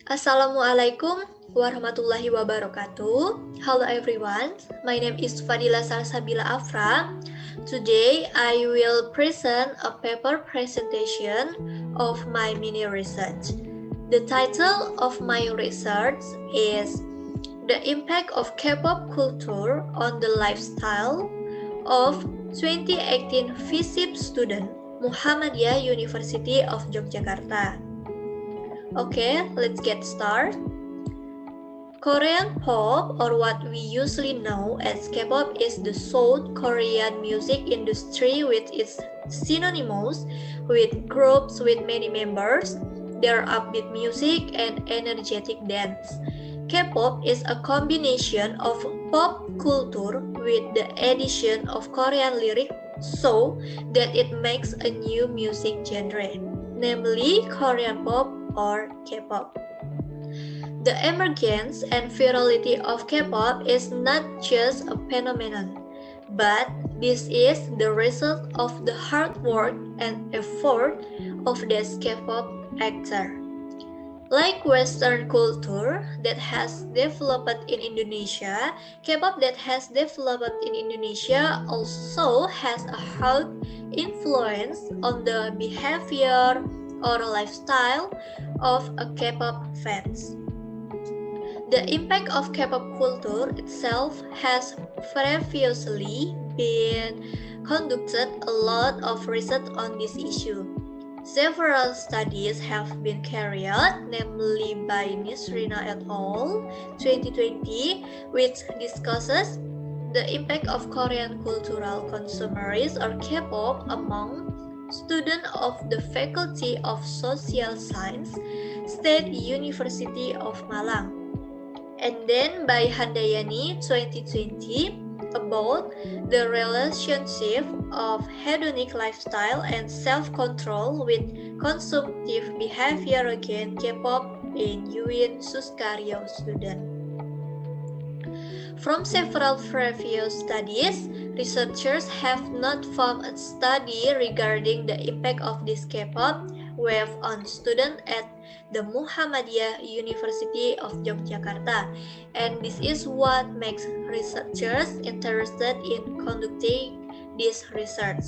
Assalamualaikum warahmatullahi wabarakatuh. Hello everyone, my name is Fadila Salsabila Afra. Today I will present a paper presentation of my mini research. The title of my research is The Impact of K-pop Culture on the Lifestyle of 2018 FISIP student Muhammadiyah University of Yogyakarta. Okay, let's get started. Korean pop, or what we usually know as K-pop, is the South Korean music industry with its synonymous with groups with many members, their upbeat music, and energetic dance. K-pop is a combination of pop culture with the addition of Korean lyrics so that it makes a new music genre, namely Korean pop or K-pop. The emergence and virality of K-pop is not just a phenomenon, but this is the result of the hard work and effort of these K-pop actors. Like Western culture that has developed in Indonesia, K-pop that has developed in Indonesia also has a hard influence on the behavior or lifestyle of a K-pop fans. The impact of K-pop culture itself has previously been conducted a lot of research on this issue. Several studies have been carried out, namely by Nisrina et al. 2020, which discusses the impact of Korean cultural consumerism or K-pop among students of the Faculty of Social Science, State University of Malang. And then by Handayani 2020 about the relationship of hedonic lifestyle and self-control with consumptive behavior again K-pop in UIN Suskaryo student. From several previous studies, researchers have not found a study regarding the impact of this K-pop wave on students at the Muhammadiyah University of Yogyakarta, and this is what makes researchers interested in conducting this research.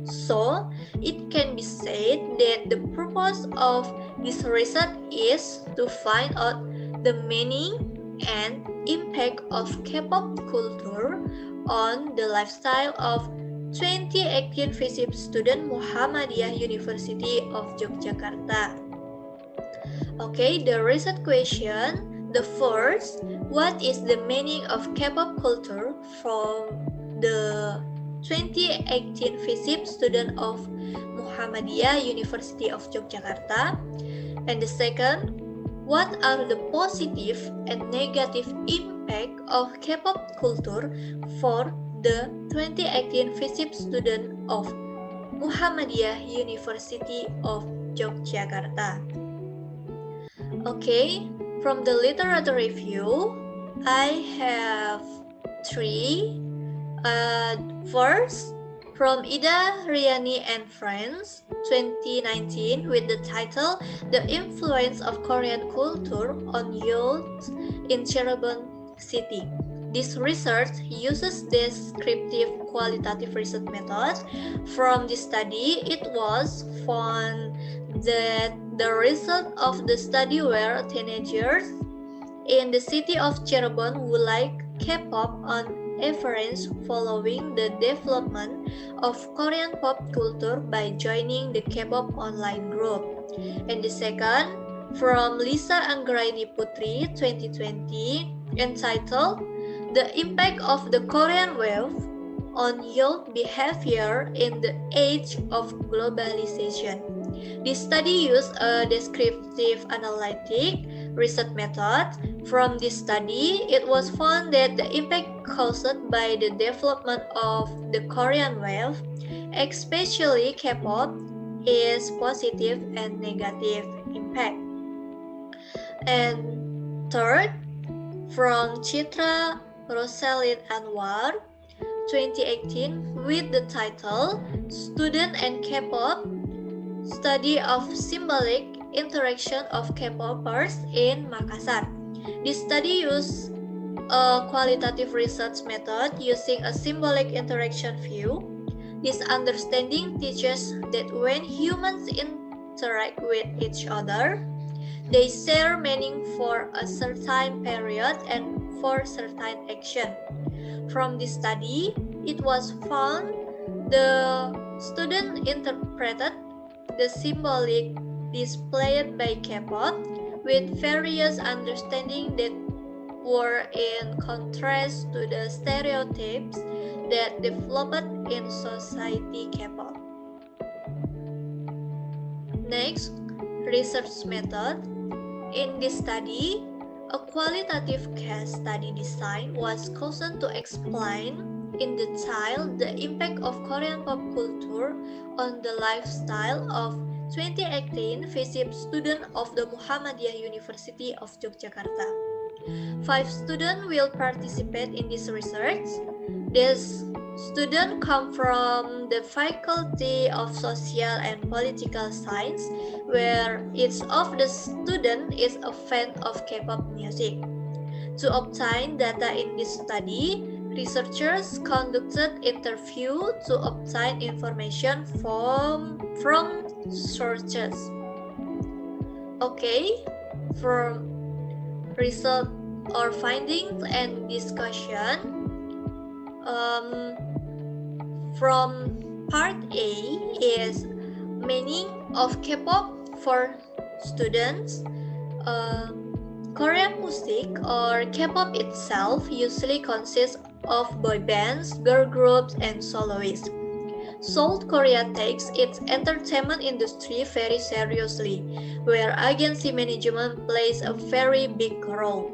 So, it can be said that the purpose of this research is to find out the meaning and impact of K-pop culture on the lifestyle of 2018 FISIP student Muhammadiyah University of Yogyakarta. Okay, the research question. The first, what is the meaning of K-pop culture from the 2018 FISIP student of Muhammadiyah University of Yogyakarta? And the second, what are the positive and negative impact of K-pop culture for the 2018 FISIP student of Muhammadiyah University of Yogyakarta? Okay, from the literature review, I have three. First, from Ida Riani and Friends, 2019, with the title The Influence of Korean Culture on Youth in Cirebon City. This research uses descriptive qualitative research methods. From this study, it was found that the result of the study were teenagers in the city of Cirebon who like K-pop on average following the development of Korean pop culture by joining the K-pop online group. And the second, from Lisa Anggraini Putri 2020, entitled The Impact of the Korean Wave on Youth Behavior in the Age of Globalization. This study used a descriptive analytic research method. From this study, it was found that the impact caused by the development of the Korean wave, especially K-pop, is positive and negative impact. And third, from Chitra Rosalind Anwar, 2018, with the title Student and K-pop, Study of Symbolic interaction of K-popers in Makassar. This study used a qualitative research method using a symbolic interaction view. This understanding teaches that when humans interact with each other, they share meaning for a certain period and for certain action. From this study, it was found the student interpreted the symbolic displayed by K-pop with various understanding that were in contrast to the stereotypes that developed in society K-pop. Next, research method. In this study, a qualitative case study design was chosen to explain in detail the impact of Korean pop culture on the lifestyle of 2018 visip student of the Muhammadiyah University of Yogyakarta. 5 students will participate in this research. These students come from the Faculty of Social and Political Science, where each of the students is a fan of K-pop music. To obtain data in this study, researchers conducted interviews to obtain information from sources. Okay, from result or findings and discussion. From part A is meaning of K-pop for students. Korean music or K-pop itself usually consists of boy bands, girl groups, and soloists. South Korea takes its entertainment industry very seriously, where agency management plays a very big role.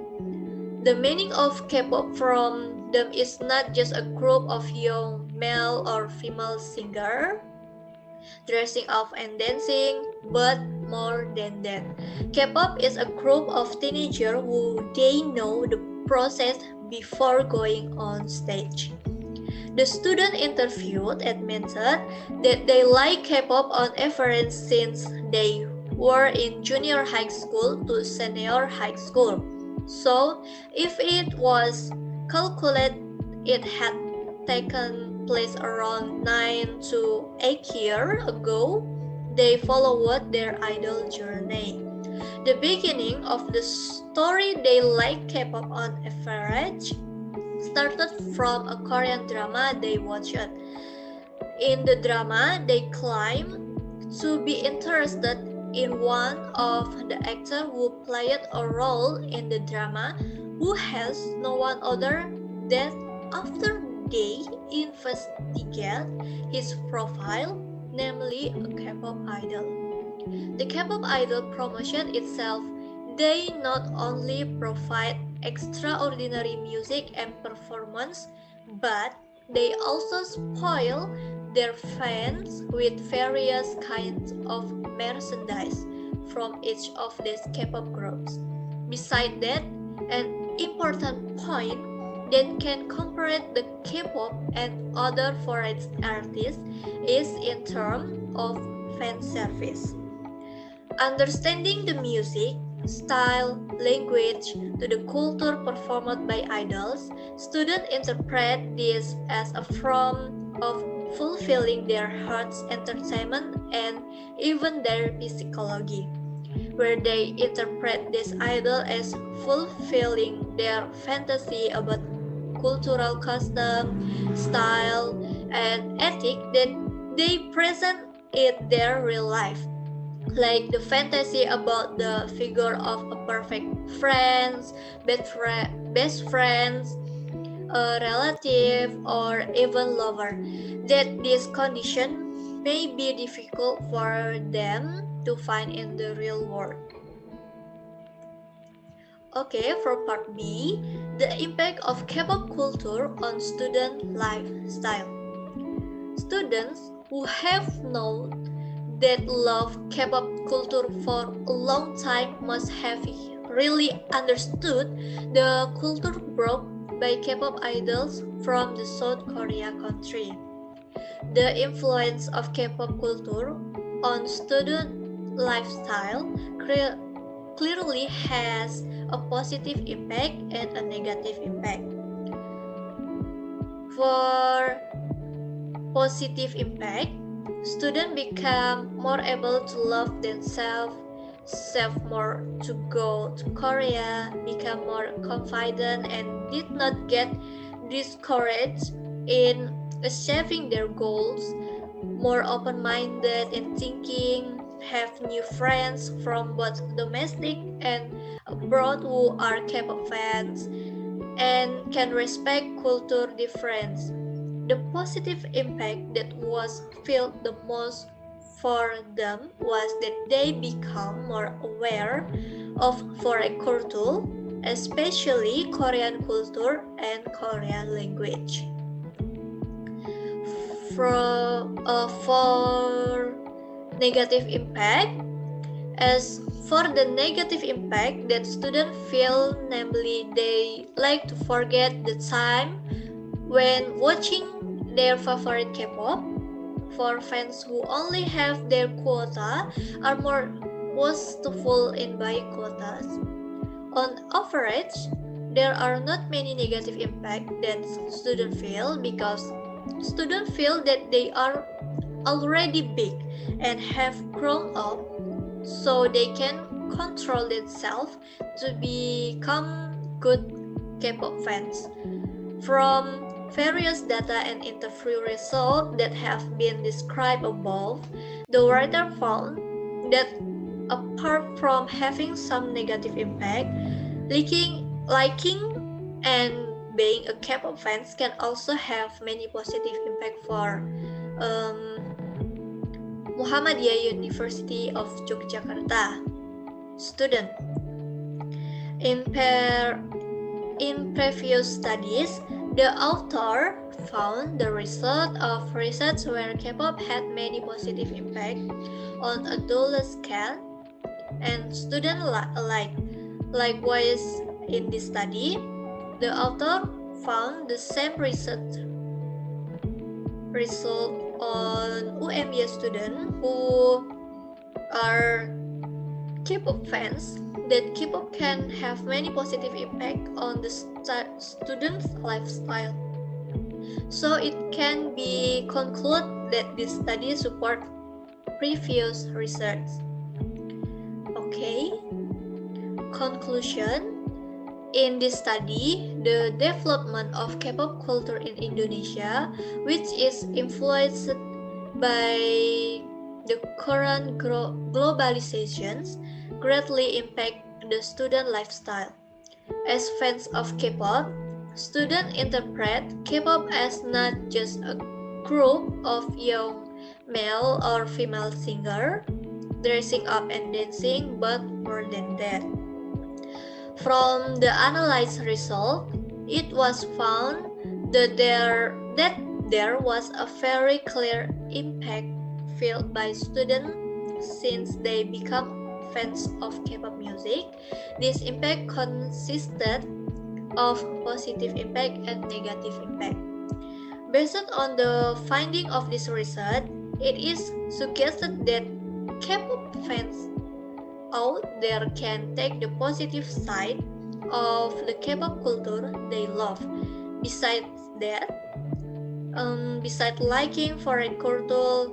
The meaning of K-pop from them is not just a group of young male or female singers dressing up and dancing, but more than that. K-pop is a group of teenagers who they know the process before going on stage. The student interviewed admitted that they like K-pop on average since they were in junior high school to senior high school. So, if it was calculated, it had taken place around 9 to 8 years ago. They followed their idol journey. The beginning of the story they like K-pop on average started from a Korean drama they watched. In the drama, they claim to be interested in one of the actors who played a role in the drama, who has no one other than after they investigate his profile, namely a K-pop idol. The K-pop idol promotion itself, they not only provide extraordinary music and performance, but they also spoil their fans with various kinds of merchandise from each of these K-pop groups. Besides that, an important point that can compare the K-pop and other foreign artists is in terms of fan service. Understanding the music, style, language to the culture performed by idols, students interpret this as a form of fulfilling their heart's entertainment and even their psychology, where they interpret this idol as fulfilling their fantasy about cultural custom, style, and ethic that they present in their real life, like the fantasy about the figure of a perfect friends, best friends, a relative, or even lover, that this condition may be difficult for them to find in the real world. Okay, for part B, the impact of K-pop culture on student lifestyle. Students who have known that love K-pop culture for a long time must have really understood the culture brought by K-pop idols from the South Korea country. The influence of K-pop culture on student lifestyle clearly has a positive impact and a negative impact. For positive impact, students become more able to love themselves, save more to go to Korea, become more confident, and did not get discouraged in achieving their goals, more open-minded in thinking, have new friends from both domestic and abroad who are K-pop fans, and can respect culture difference. The positive impact that was felt the most for them was that they become more aware of foreign culture, especially Korean culture and Korean language. For negative impact, as for the negative impact that students feel, namely they like to forget the time when watching their favorite K-pop. For fans who only have their quota are more wasteful in buying quotas. On average, there are not many negative impact that students feel because students feel that they are already big and have grown up, so they can control themselves to become good K-pop fans. From various data and interview results that have been described above, the writer found that apart from having some negative impact, liking and being a K-pop fan can also have many positive impact for Muhammadiyah University of Yogyakarta student. In previous studies, the author found the result of research where K-pop had many positive impact on a dollar scale and students alike. Likewise, in this study, the author found the same result on UMY students who are K-pop fans, that K-pop can have many positive impact on the student's lifestyle. So it can be concluded that this study support previous research. Okay. Conclusion. In this study, the development of K-pop culture in Indonesia, which is influenced by the current globalizations, greatly impact the student lifestyle. As fans of K-pop, students interpret K-pop as not just a group of young male or female singers dressing up and dancing, but more than that. From the analyzed result, it was found that there was a very clear impact felt by students since they become fans of K-pop music. This impact consisted of positive impact and negative impact. Based on the finding of this research, it is suggested that K-pop fans out there can take the positive side of the K-pop culture they love. Besides that, besides liking foreign culture,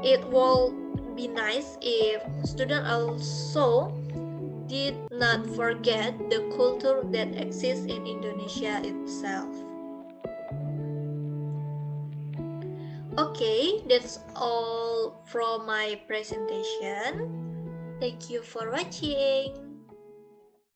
it will be nice if students also did not forget the culture that exists in Indonesia itself. Okay, that's all from my presentation. Thank you for watching.